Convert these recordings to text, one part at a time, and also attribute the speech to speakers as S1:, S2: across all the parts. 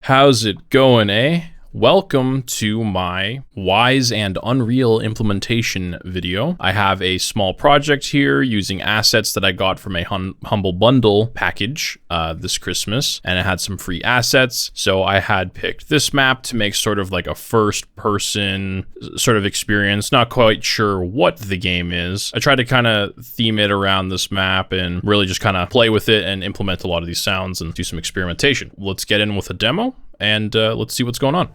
S1: How's it going, eh? Welcome to my Wwise and Unreal implementation video. I have a small project here using assets that I got from a Humble Bundle package this Christmas, and it had some free assets. So I had picked this map to make sort of like a first-person sort of experience. Not quite sure what the game is. I tried to kind of theme it around this map and really just kind of play with it and implement a lot of these sounds and do some experimentation. Let's get in with a demo and let's see what's going on.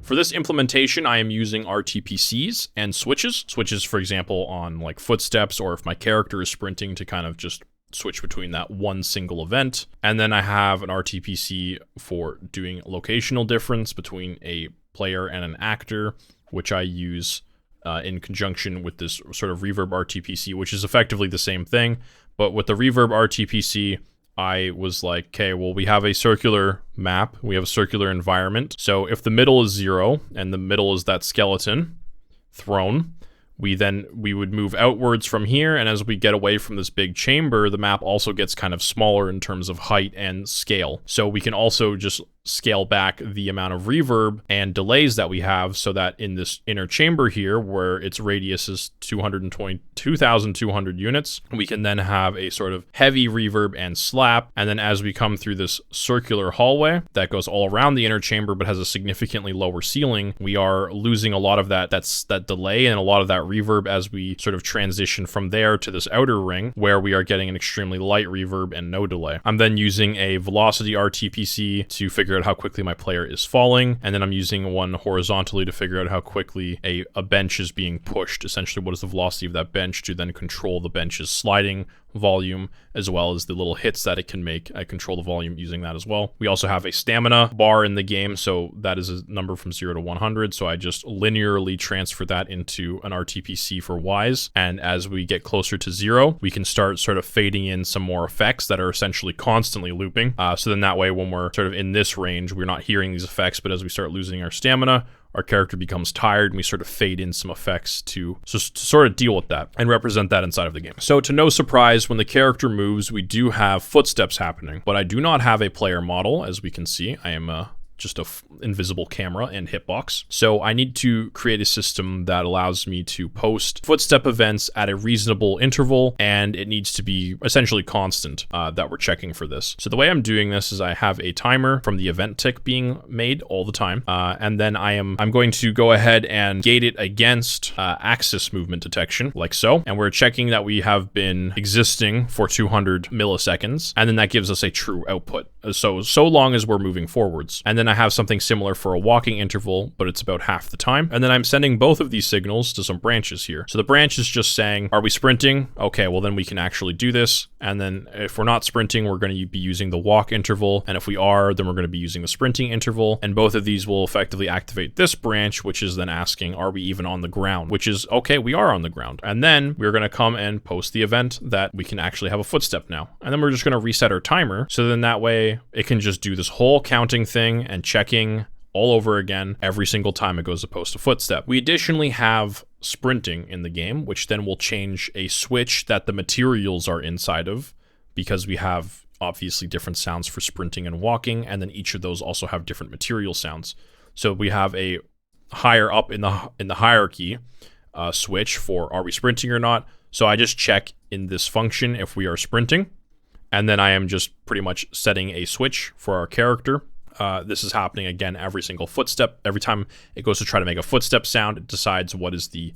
S1: For this implementation, I am using RTPCs and switches. Switches, for example, on like footsteps, or if my character is sprinting, to kind of just switch between that one single event. And then I have an RTPC for doing locational difference between a player and an actor, which I use in conjunction with this sort of Reverb RTPC, which is effectively the same thing. But with the Reverb RTPC, I was like, okay, well, we have a circular map, we have a circular environment. So if the middle is 0 and the middle is that skeleton throne, we would move outwards from here, and as we get away from this big chamber, the map also gets kind of smaller in terms of height and scale. So we can also just scale back the amount of reverb and delays that we have, so that in this inner chamber here, where its radius is 2,200 units, we can then have a sort of heavy reverb and slap. And then as we come through this circular hallway that goes all around the inner chamber but has a significantly lower ceiling, we are losing a lot of that delay and a lot of that reverb as we sort of transition from there to this outer ring, where we are getting an extremely light reverb and no delay. I'm then using a velocity RTPC to figure out how quickly my player is falling, and then I'm using one horizontally to figure out how quickly a bench is being pushed. Essentially, what is the velocity of that bench, to then control the bench's sliding volume, as well as the little hits that it can make. I control the volume using that as well. We also have a stamina bar in the game, so that is a number from 0 to 100, so I just linearly transfer that into an RTPC for Wwise, and as we get closer to 0, we can start sort of fading in some more effects that are essentially constantly looping, so then that way when we're sort of in this range, we're not hearing these effects, but as we start losing our stamina, our character becomes tired, and we sort of fade in some effects to sort of deal with that and represent that inside of the game. So to no surprise, when the character moves, we do have footsteps happening, but I do not have a player model. As we can see, I am just a invisible camera and hitbox. So I need to create a system that allows me to post footstep events at a reasonable interval, and it needs to be essentially constant that we're checking for this. So the way I'm doing this is I have a timer from the event tick being made all the time, and then I'm going to go ahead and gate it against axis movement detection, like so, and we're checking that we have been existing for 200 milliseconds, and then that gives us a true output. So long as we're moving forwards. And then I have something similar for a walking interval, but it's about half the time. And then I'm sending both of these signals to some branches here. So the branch is just saying, are we sprinting? Okay, well then we can actually do this. And then if we're not sprinting, we're going to be using the walk interval. And if we are, then we're going to be using the sprinting interval. And both of these will effectively activate this branch, which is then asking, are we even on the ground? Which is, okay, we are on the ground. And then we're going to come and post the event that we can actually have a footstep now. And then we're just going to reset our timer. So then that way it can just do this whole counting thing and checking all over again every single time it goes to post a footstep. We additionally have sprinting in the game, which then will change a switch that the materials are inside of, because we have obviously different sounds for sprinting and walking, and then each of those also have different material sounds. So we have a higher up in the hierarchy switch for are we sprinting or not. So I just check in this function if we are sprinting, and then I am just pretty much setting a switch for our character. This is happening again every single footstep. Every time it goes to try to make a footstep sound, it decides what is the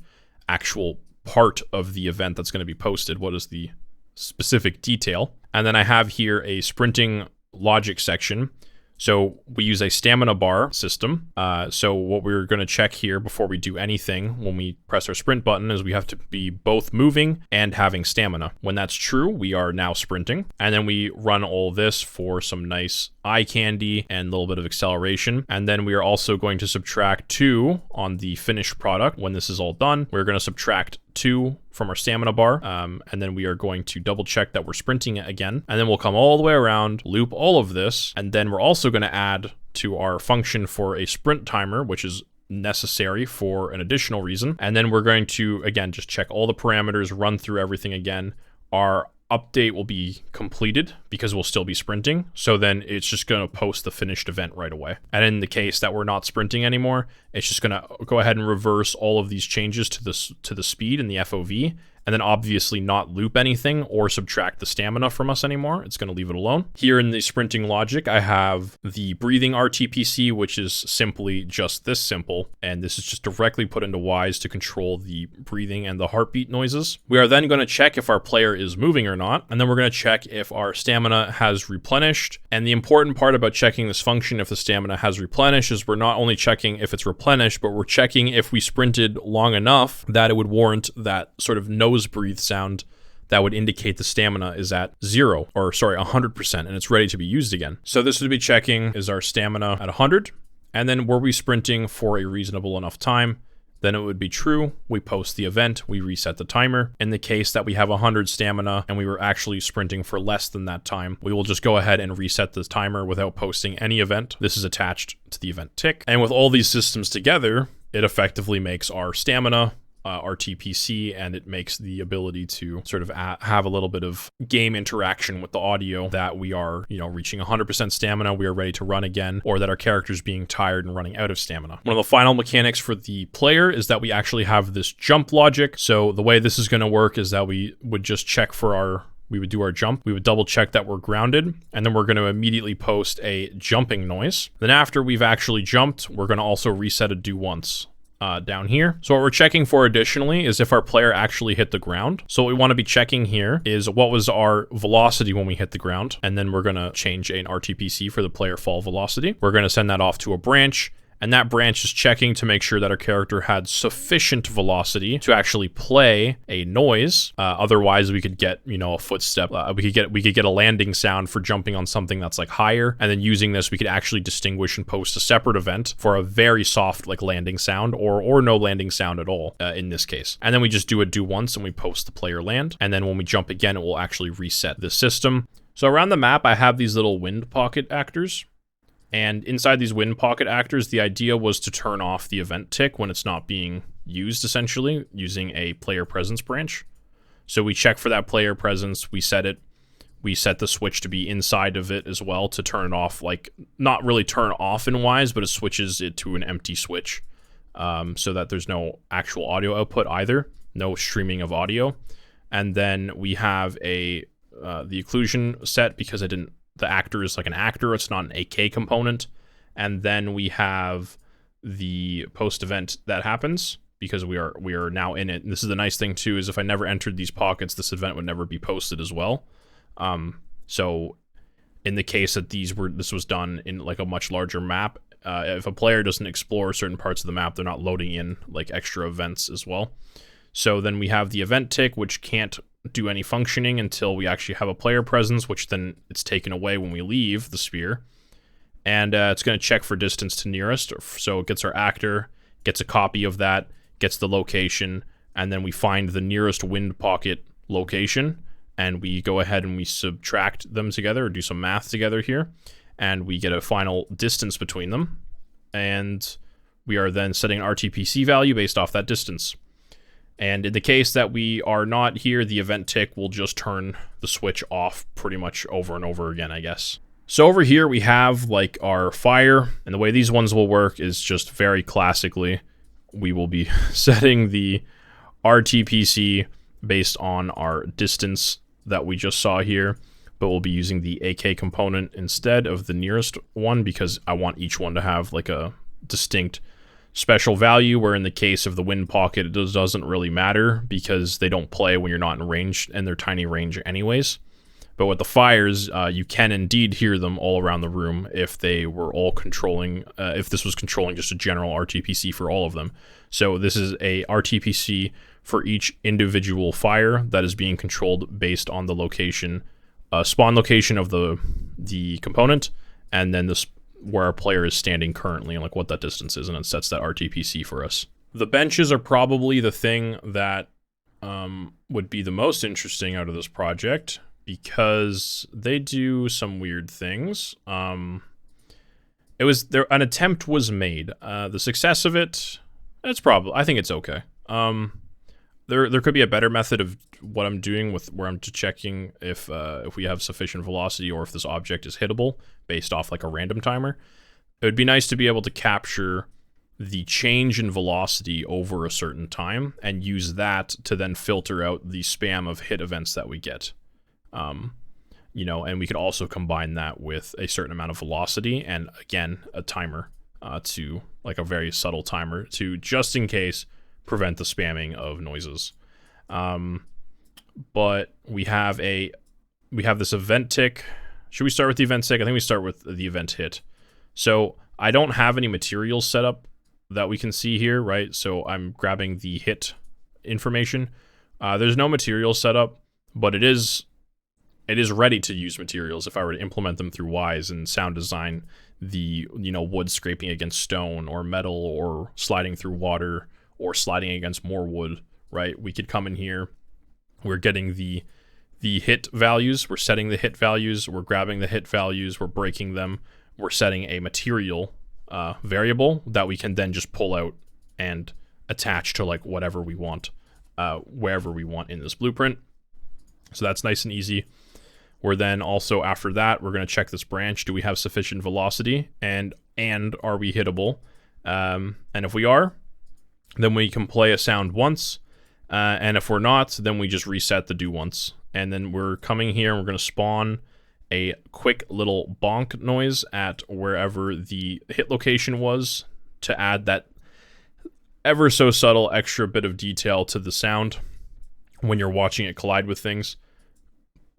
S1: actual part of the event that's going to be posted, what is the specific detail. And then I have here a sprinting logic section. So we use a stamina bar system. So what we're going to check here before we do anything when we press our sprint button is we have to be both moving and having stamina. When that's true, we are now sprinting. And then we run all this for some nice eye candy and a little bit of acceleration. And then we are also going to subtract 2 on the finished product. When this is all done, we're going to subtract 2 from our stamina bar, and then we are going to double check that we're sprinting it again, and then we'll come all the way around, loop all of this, and then we're also going to add to our function for a sprint timer, which is necessary for an additional reason, and then we're going to again just check all the parameters, run through everything again. Our update will be completed because we'll still be sprinting, so then it's just going to post the finished event right away. And in the case that we're not sprinting anymore, it's just going to go ahead and reverse all of these changes to the speed and the FOV, and then obviously not loop anything or subtract the stamina from us anymore. It's going to leave it alone. Here in the sprinting logic, I have the breathing RTPC, which is simply just this simple, and this is just directly put into Wwise to control the breathing and the heartbeat noises. We are then going to check if our player is moving or not, and then we're going to check if our stamina has replenished. And the important part about checking this function, if the stamina has replenished, is we're not only checking if it's replenished, but we're checking if we sprinted long enough that it would warrant that sort of nose breathe sound that would indicate the stamina is at 100%, and it's ready to be used again. So this would be checking, is our stamina at 100? And then were we sprinting for a reasonable enough time? Then it would be true. We post the event, we reset the timer. In the case that we have 100 stamina and we were actually sprinting for less than that time, we will just go ahead and reset the timer without posting any event. This is attached to the event tick. And with all these systems together, it effectively makes our stamina RTPC, and it makes the ability to sort of have a little bit of game interaction with the audio, that we are, reaching 100% stamina, we are ready to run again, or that our character's being tired and running out of stamina. One of the final mechanics for the player is that we actually have this jump logic. So the way this is going to work is that we would just check for we would do our jump, we would double check that we're grounded, and then we're going to immediately post a jumping noise. Then after we've actually jumped, we're going to also reset a do once down here. So what we're checking for additionally is if our player actually hit the ground. So what we want to be checking here is what was our velocity when we hit the ground, and then we're going to change an RTPC for the player fall velocity. We're going to send that off to a branch, and that branch is checking to make sure that our character had sufficient velocity to actually play a noise. Otherwise, we could get, a footstep. We could get a landing sound for jumping on something that's like higher, and then using this, we could actually distinguish and post a separate event for a very soft like landing sound, or no landing sound at all in this case. And then we just do a do once, and we post the player land, and then when we jump again, it will actually reset the system. So around the map, I have these little wind pocket actors. And inside these wind pocket actors, the idea was to turn off the event tick when it's not being used, essentially, using a player presence branch. So we check for that player presence, we set it, we set the switch to be inside of it as well to turn it off, like not really turn off in Wwise, but it switches it to an empty switch, so that there's no actual audio output either, no streaming of audio. And then we have the occlusion set because the actor is like an actor, it's not an AK component. And then we have the post event that happens because we are now in it. And this is the nice thing too, is if I never entered these pockets, this event would never be posted as well. So in the case that this was done in like a much larger map, if a player doesn't explore certain parts of the map, they're not loading in like extra events as well. So then we have the event tick, which can't do any functioning until we actually have a player presence, which then it's taken away when we leave the sphere. And it's going to check for distance to nearest. So it gets our actor, gets a copy of that, gets the location, and then we find the nearest wind pocket location, and we go ahead and we subtract them together, or do some math together here, and we get a final distance between them. And we are then setting an RTPC value based off that distance. And in the case that we are not here, the event tick will just turn the switch off pretty much over and over again, I guess. So over here we have like our fire, and the way these ones will work is just very classically, we will be setting the RTPC based on our distance that we just saw here, but we'll be using the AK component instead of the nearest one because I want each one to have like a distinct special value, where in the case of the wind pocket, it doesn't really matter because they don't play when you're not in range, and they're tiny range anyways. But with the fires, you can indeed hear them all around the room if they were all controlling, if this was controlling just a general RTPC for all of them. So this is a RTPC for each individual fire that is being controlled based on the location, spawn location of the component, and then where our player is standing currently, and like what that distance is, and it sets that RTPC for us. The benches are probably the thing that would be the most interesting out of this project, because they do some weird things. An attempt was made. The success of it, I think it's okay. There could be a better method of what I'm doing where I'm just checking if we have sufficient velocity or if this object is hittable based off like a random timer. It would be nice to be able to capture the change in velocity over a certain time and use that to then filter out the spam of hit events that we get. And we could also combine that with a certain amount of velocity and again a timer, to like a very subtle timer to just in case prevent the spamming of noises. But we have this event tick. Should we start with the event tick? I think we start with the event hit. So I don't have any materials set up that we can see here, right? So I'm grabbing the hit information. There's no material set up, but it is ready to use materials if I were to implement them through Wwise and sound design the, wood scraping against stone or metal or sliding through water or sliding against more wood, right? We could come in here, we're getting the hit values, we're setting the hit values, we're grabbing the hit values, we're breaking them, we're setting a material variable that we can then just pull out and attach to like whatever we want, wherever we want in this blueprint. So that's nice and easy. We're then also, after that, we're going to check this branch. Do we have sufficient velocity? And are we hittable? And if we are, then we can play a sound once. And if we're not, then we just reset the do once. And then we're coming here and we're going to spawn a quick little bonk noise at wherever the hit location was to add that ever so subtle extra bit of detail to the sound when you're watching it collide with things.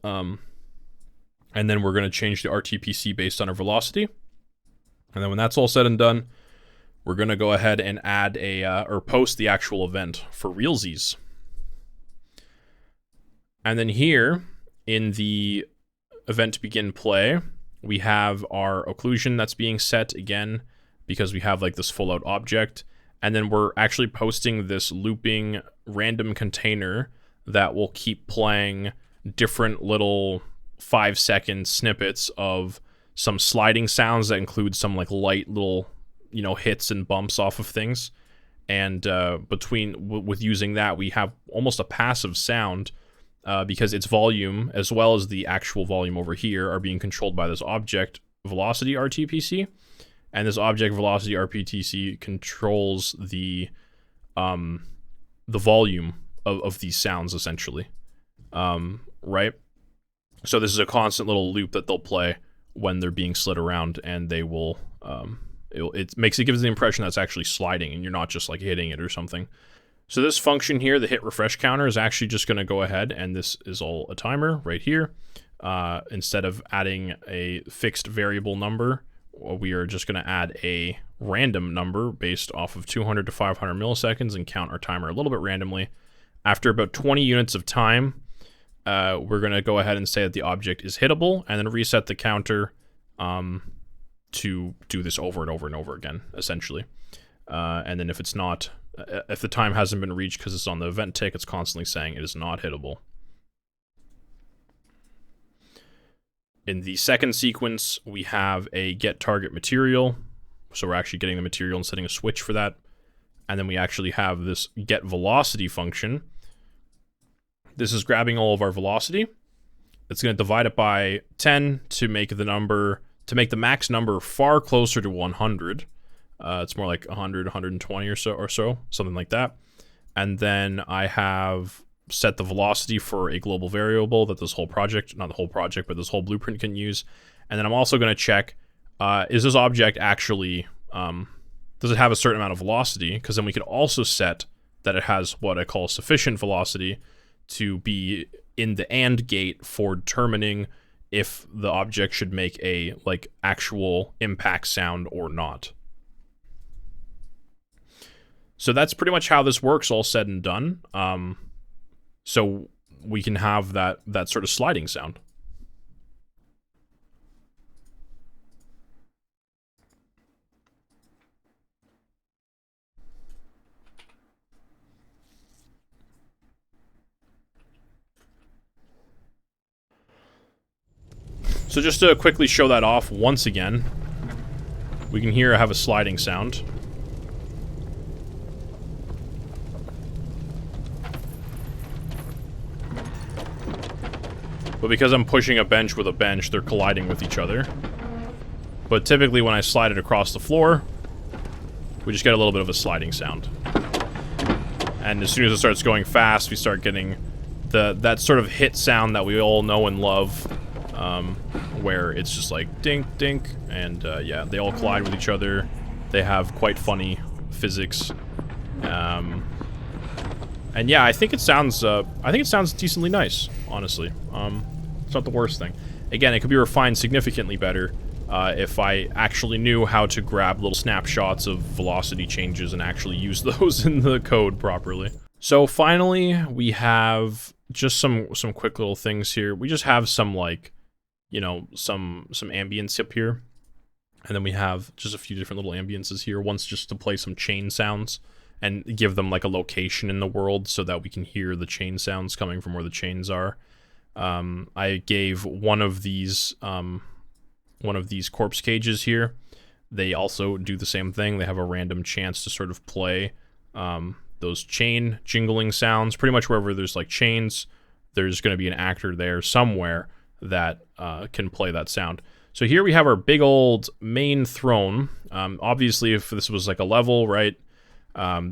S1: And then we're going to change the RTPC based on our velocity. And then when that's all said and done, we're going to go ahead and add or post the actual event for realsies. And then here in the event begin play, we have our occlusion that's being set again because we have like this full out object. And then we're actually posting this looping random container that will keep playing different little 5-second snippets of some sliding sounds that include some like light little, hits and bumps off of things. And with using that, we have almost a passive sound because its volume, as well as the actual volume over here, are being controlled by this object velocity RTPC. And this object velocity RTPC controls the volume of these sounds, essentially. Right? So this is a constant little loop that they'll play when they're being slid around, and they will, it gives the impression that it's actually sliding and you're not just like hitting it or something. So this function here, the hit refresh counter, is actually just going to go ahead, and this is all a timer right here. Instead of adding a fixed variable number, we are just going to add a random number based off of 200 to 500 milliseconds and count our timer a little bit randomly. After about 20 units of time, we're going to go ahead and say that the object is hittable, and then reset the counter to do this over and over and over again, essentially. And then if it's not, if the time hasn't been reached because it's on the event tick, it's constantly saying it is not hittable. In the second sequence, we have a get target material. So we're actually getting the material and setting a switch for that. And then we actually have this get velocity function. This is grabbing all of our velocity. It's going to divide it by 10 to make the max number far closer to 100. It's more like 100, 120 or so, something like that. And then I have set the velocity for a global variable that this whole project, not the whole project, but this whole blueprint can use. And then I'm also going to check, is this object actually, does it have a certain amount of velocity? Because then we could also set that it has what I call sufficient velocity to be in the AND gate for determining if the object should make a actual impact sound or not. So that's pretty much how this works, all said and done. So we can have that sort of sliding sound. So just to quickly show that off once again, we can hear I have a sliding sound. But because I'm pushing a bench with a bench, they're colliding with each other. But typically when I slide it across the floor, we just get a little bit of a sliding sound. And as soon as it starts going fast, we start getting that sort of hit sound that we all know and love, where it's just like dink, dink, and yeah, they all collide with each other. They have quite funny physics. And yeah, I think it sounds decently nice, honestly. It's not the worst thing. Again, it could be refined significantly better if I actually knew how to grab little snapshots of velocity changes and actually use those in the code properly. So finally, we have just some quick little things here. We just have some some ambience up here. And then we have just a few different little ambiences here. One's just to play some chain sounds and give them like a location in the world so that we can hear the chain sounds coming from where the chains are. I gave one of these corpse cages here. They also do the same thing. They have a random chance to sort of play those chain jingling sounds. Pretty much wherever there's like chains, there's going to be an actor there somewhere that can play that sound. So here we have our big old main throne. Obviously, if this was like a level, right?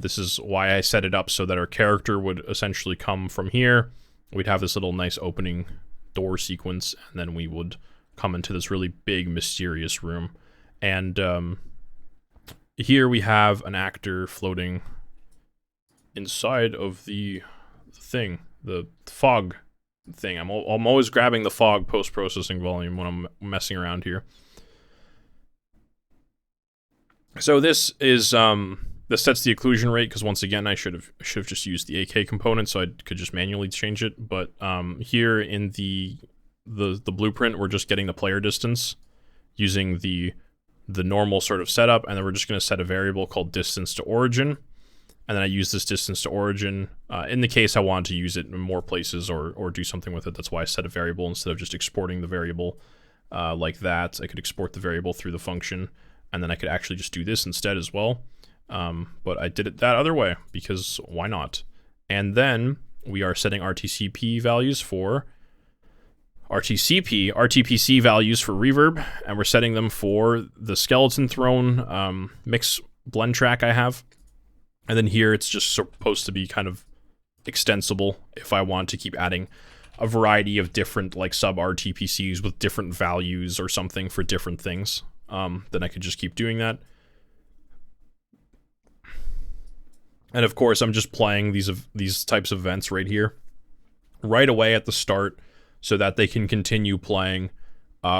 S1: This is why I set it up so that our character would essentially come from here. We'd have this little nice opening door sequence, and then we would come into this really big, mysterious room. And here we have an actor floating inside of the thing, the fog thing. I'm always grabbing the fog post-processing volume when I'm messing around here. So this is this sets the occlusion rate, because once again I should have just used the AK component so I could just manually change it. But here in the blueprint, we're just getting the player distance using the normal sort of setup, and then we're just going to set a variable called distance to origin. And then I use this distance to origin in the case I wanted to use it in more places or do something with it. That's why I set a variable instead of just exporting the variable like that. I could export the variable through the function, and then I could actually just do this instead as well. But I did it that other way because why not? And then we are setting RTCP values for RTPC values for reverb, and we're setting them for the skeleton throne mix blend track I have. And then here it's just supposed to be kind of extensible if I want to keep adding a variety of different like sub RTPCs with different values or something for different things. Then I could just keep doing that. And of course, I'm just playing these types of events right here, right away at the start, so that they can continue playing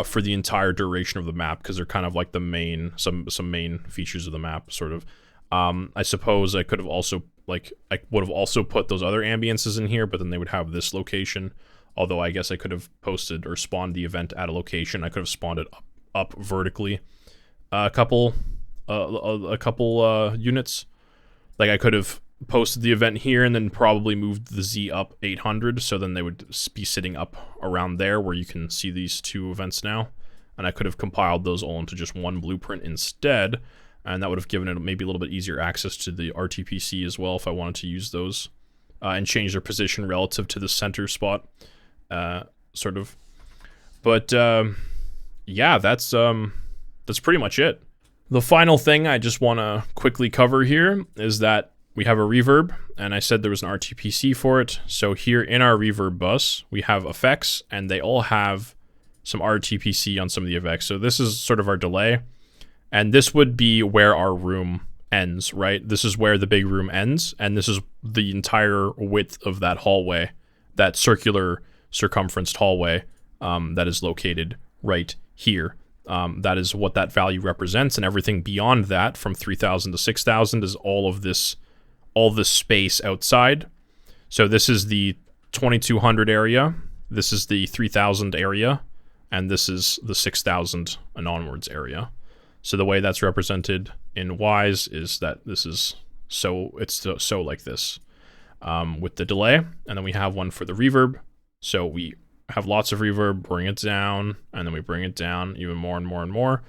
S1: for the entire duration of the map, because they're kind of like the main, some main features of the map, sort of. I suppose I could have also, like, I would have also put those other ambiences in here, but then they would have this location. Although I guess I could have posted or spawned the event at a location. I could have spawned it up vertically a couple units. Like, I could have posted the event here and then probably moved the Z up 800, so then they would be sitting up around there where you can see these two events now. And I could have compiled those all into just one blueprint instead, and that would have given it maybe a little bit easier access to the RTPC as well if I wanted to use those, and change their position relative to the center spot, sort of. But yeah, that's pretty much it. The final thing I just want to quickly cover here is that we have a reverb, and I said there was an RTPC for it. So here in our reverb bus, we have effects, and they all have some RTPC on some of the effects. So this is sort of our delay, and this would be where our room ends, right? This is where the big room ends, and this is the entire width of that hallway, that circular circumferenced hallway that is located right here. That is what that value represents, and everything beyond that, from 3,000 to 6,000, is all this space outside. So this is the 2,200 area, this is the 3,000 area, and this is the 6,000 and onwards area. So the way that's represented in Wwise is that this is so like this, with the delay, and then we have one for the reverb. So we have lots of reverb, bring it down, and then we bring it down even more and more and more.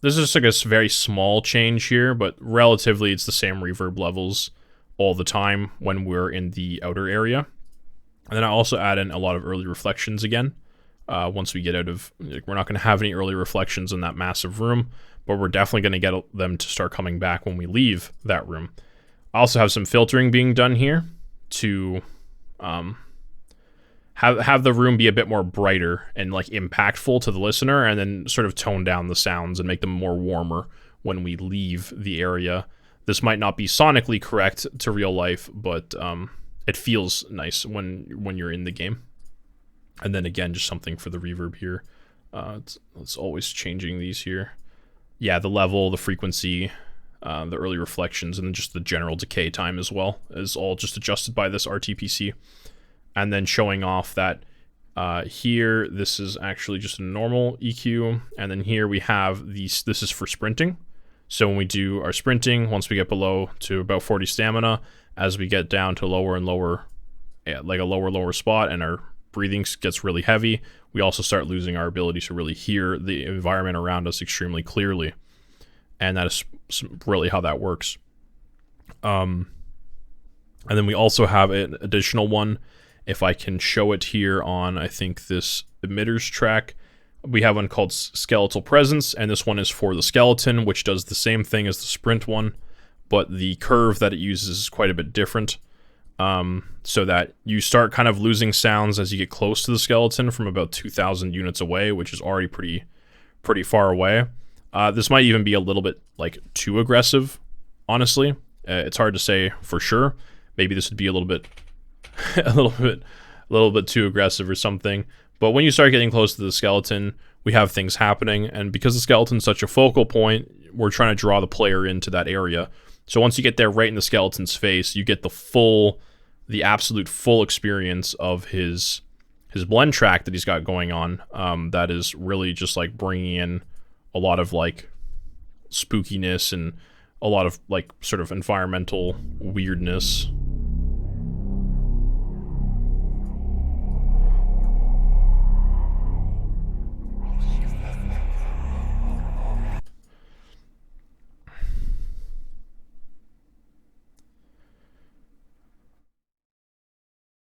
S1: This is just like a very small change here, but relatively it's the same reverb levels all the time when we're in the outer area. And then I also add in a lot of early reflections again. Once we get out of, like, we're not going to have any early reflections in that massive room, but we're definitely going to get them to start coming back when we leave that room. I also have some filtering being done here to have the room be a bit more brighter and like impactful to the listener, and then sort of tone down the sounds and make them more warmer when we leave the area. This might not be sonically correct to real life, but it feels nice when you're in the game. And then again, just something for the reverb here. It's always changing these here. Yeah, the level, the frequency, the early reflections, and then just the general decay time as well is all just adjusted by this RTPC. And then showing off that here, this is actually just a normal EQ. And then here we have these, this is for sprinting. So when we do our sprinting, once we get below to about 40 stamina, as we get down to lower and lower, like a lower spot, and our breathing gets really heavy, we also start losing our ability to really hear the environment around us extremely clearly. And that is really how that works. And then we also have an additional one. If I can show it here on, I think, this emitters track, we have one called skeletal presence, and this one is for the skeleton, which does the same thing as the sprint one, but the curve that it uses is quite a bit different. So that you start kind of losing sounds as you get close to the skeleton from about 2,000 units away, which is already pretty far away. This might even be a little bit like too aggressive, honestly. It's hard to say for sure. Maybe this would be a little bit too aggressive or something. But when you start getting close to the skeleton, we have things happening, and because the skeleton's such a focal point, we're trying to draw the player into that area. So once you get there right in the skeleton's face, you get the absolute full experience of his blend track that he's got going on. That is really just like bringing in a lot of like spookiness and a lot of like sort of environmental weirdness.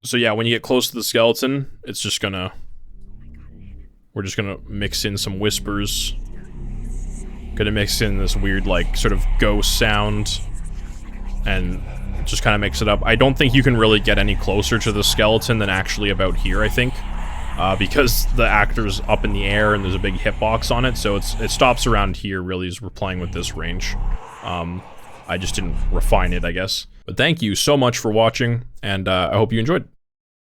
S1: So yeah, when you get close to the skeleton, it's just gonna... We're just gonna mix in some whispers. Gonna mix in this weird, like, sort of ghost sound. And just kind of mix it up. I don't think you can really get any closer to the skeleton than actually about here, I think. Because the actor's up in the air and there's a big hitbox on it, so it stops around here, really, as we're playing with this range. I just didn't refine it, I guess. But thank you so much for watching, and I hope you enjoyed.